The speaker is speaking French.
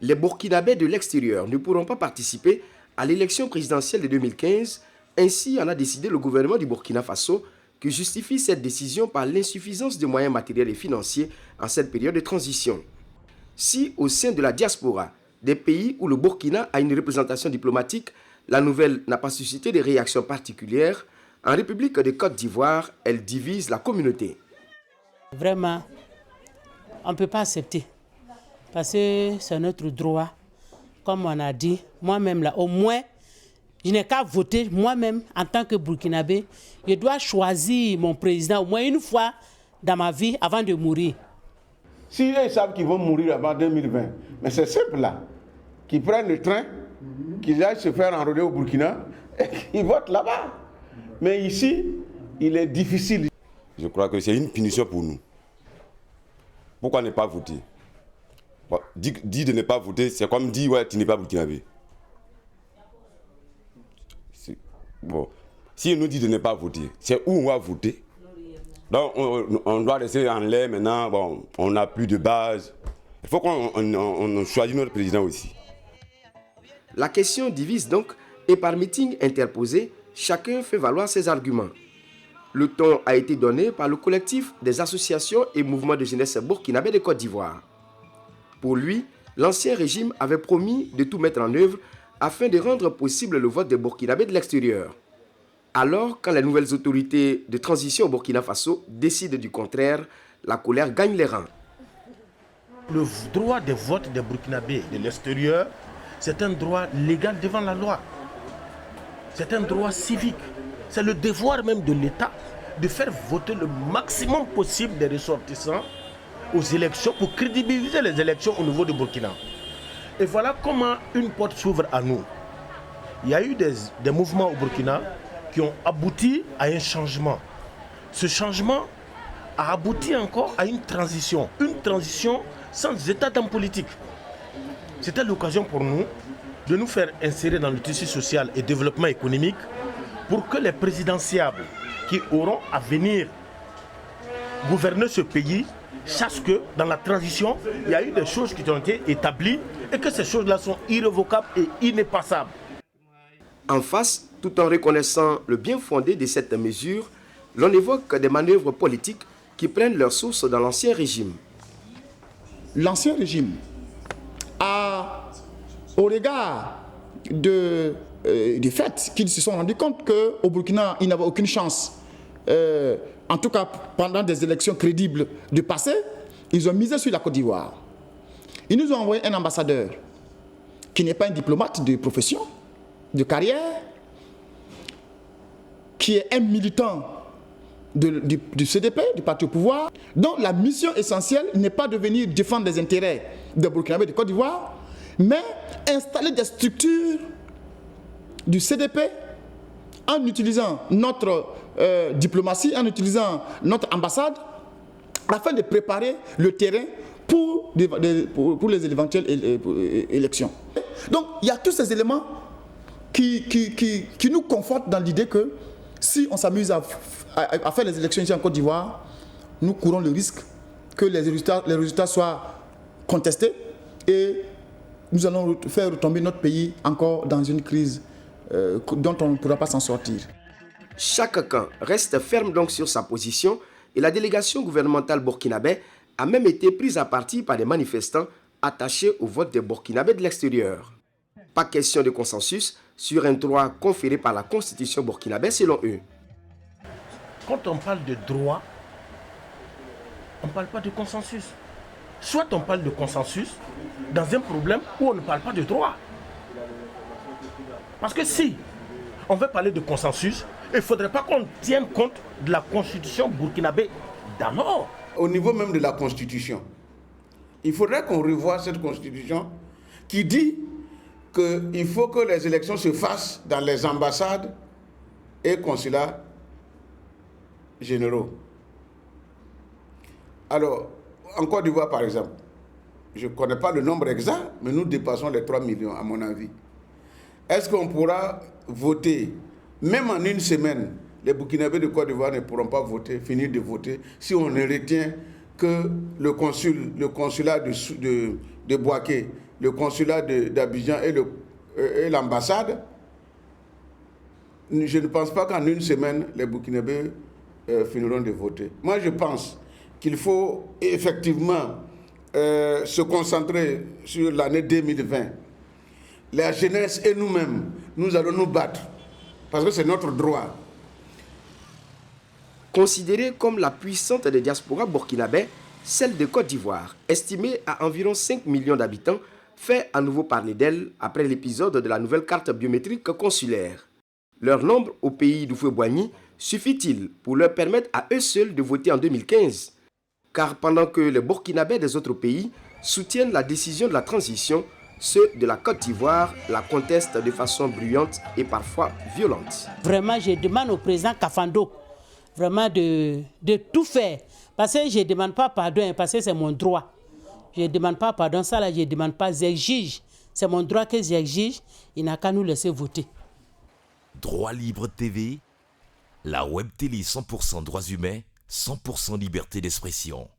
Les Burkinabés de l'extérieur ne pourront pas participer à l'élection présidentielle de 2015. Ainsi en a décidé le gouvernement du Burkina Faso, qui justifie cette décision par l'insuffisance de moyens matériels et financiers en cette période de transition. Si au sein de la diaspora, des pays où le Burkina a une représentation diplomatique, la nouvelle n'a pas suscité de réactions particulières, en République de Côte d'Ivoire, elle divise la communauté. Vraiment, on ne peut pas accepter, parce que c'est notre droit. Comme on a dit, moi-même là, au moins, je n'ai qu'à voter moi-même en tant que Burkinabé. Je dois choisir mon président au moins une fois dans ma vie avant de mourir. Si ils savent qu'ils vont mourir avant 2020, mais c'est simple là, qu'ils prennent le train, qu'ils aillent se faire enrôler au Burkina et qu'ils votent là-bas. Mais ici, il est difficile. Je crois que c'est une punition pour nous. Pourquoi ne pas voter? Bon, dire de ne pas voter, c'est comme dire ouais, tu n'es pas burkinabé. Bon, si on nous dit de ne pas voter, c'est où on va voter. Donc on doit rester en l'air maintenant, bon, on n'a plus de base. Il faut qu'on choisisse notre président aussi. La question divise donc et par meeting interposé, chacun fait valoir ses arguments. Le ton a été donné par le collectif des associations et mouvements de jeunesse burkinabé de Côte d'Ivoire. Pour lui, l'ancien régime avait promis de tout mettre en œuvre afin de rendre possible le vote des Burkinabés de l'extérieur. Alors, quand les nouvelles autorités de transition au Burkina Faso décident du contraire, la colère gagne les rangs. Le droit de vote des Burkinabés de l'extérieur, c'est un droit légal devant la loi. C'est un droit civique. C'est le devoir même de l'État de faire voter le maximum possible des ressortissants aux élections pour crédibiliser les élections au niveau du Burkina. Et voilà comment une porte s'ouvre à nous. Il y a eu des mouvements au Burkina qui ont abouti à un changement. Ce changement a abouti encore à une transition sans état d'âme politique. C'était l'occasion pour nous de nous faire insérer dans le tissu social et développement économique pour que les présidentiables qui auront à venir gouverner ce pays sachent que dans la transition, il y a eu des choses qui ont été établies et que ces choses-là sont irrévocables et inépassables. En face, tout en reconnaissant le bien fondé de cette mesure, l'on évoque des manœuvres politiques qui prennent leur source dans l'ancien régime. L'ancien régime a, au regard du fait qu'ils se sont rendus compte qu'au Burkina, il n'avait aucune chance, en tout cas pendant des élections crédibles de passer, ils ont misé sur la Côte d'Ivoire. Ils nous ont envoyé un ambassadeur qui n'est pas un diplomate de profession, de carrière, qui est un militant du CDP, du parti au pouvoir, dont la mission essentielle n'est pas de venir défendre les intérêts des Burkinabés de Côte d'Ivoire, mais installer des structures du CDP en utilisant notre diplomatie, en utilisant notre ambassade, afin de préparer le terrain pour les éventuelles élections. Donc il y a tous ces éléments qui nous confortent dans l'idée que si on s'amuse à faire les élections ici en Côte d'Ivoire, nous courons le risque que les résultats soient contestés et nous allons faire retomber notre pays encore dans une crise dont on ne pourra pas s'en sortir. Chaque camp reste ferme donc sur sa position et la délégation gouvernementale burkinabé a même été prise à partie par des manifestants attachés au vote des Burkinabés de l'extérieur. Pas question de consensus sur un droit conféré par la constitution burkinabé selon eux. Quand on parle de droit, on ne parle pas de consensus. Soit on parle de consensus dans un problème où on ne parle pas de droit. Parce que si on veut parler de consensus, il ne faudrait pas qu'on tienne compte de la constitution burkinabé d'alors. Au niveau même de la constitution, il faudrait qu'on revoie cette constitution qui dit qu'il faut que les élections se fassent dans les ambassades et consulats généraux. Alors, en Côte d'Ivoire par exemple, je ne connais pas le nombre exact, mais nous dépassons les 3 millions à mon avis. Est-ce qu'on pourra voter, même en une semaine, les Burkinabés de Côte d'Ivoire ne pourront pas voter, finir de voter, si on ne retient que le consulat de Bouaké le consulat d'Abidjan et l'ambassade, je ne pense pas qu'en une semaine, les Burkinabés finiront de voter. Moi, je pense qu'il faut effectivement se concentrer sur l'année 2020. La jeunesse et nous-mêmes, nous allons nous battre, parce que c'est notre droit. Considérée comme la puissante des diasporas burkinabè, celle de Côte d'Ivoire, estimée à environ 5 millions d'habitants, fait à nouveau parler d'elle après l'épisode de la nouvelle carte biométrique consulaire. Leur nombre au pays d'Houphouët-Boigny suffit-il pour leur permettre à eux seuls de voter en 2015? Car pendant que les Burkinabés des autres pays soutiennent la décision de la transition, ceux de la Côte d'Ivoire la contestent de façon bruyante et parfois violente. Vraiment, je demande au président Kafando vraiment de tout faire. Parce que je ne demande pas pardon, parce que c'est mon droit. Je ne demande pas pardon, ça là, je ne demande pas, j'exige. C'est mon droit que j'exige, il n'a qu'à nous laisser voter. Droit Libre TV, la web télé 100% droits humains, 100% liberté d'expression.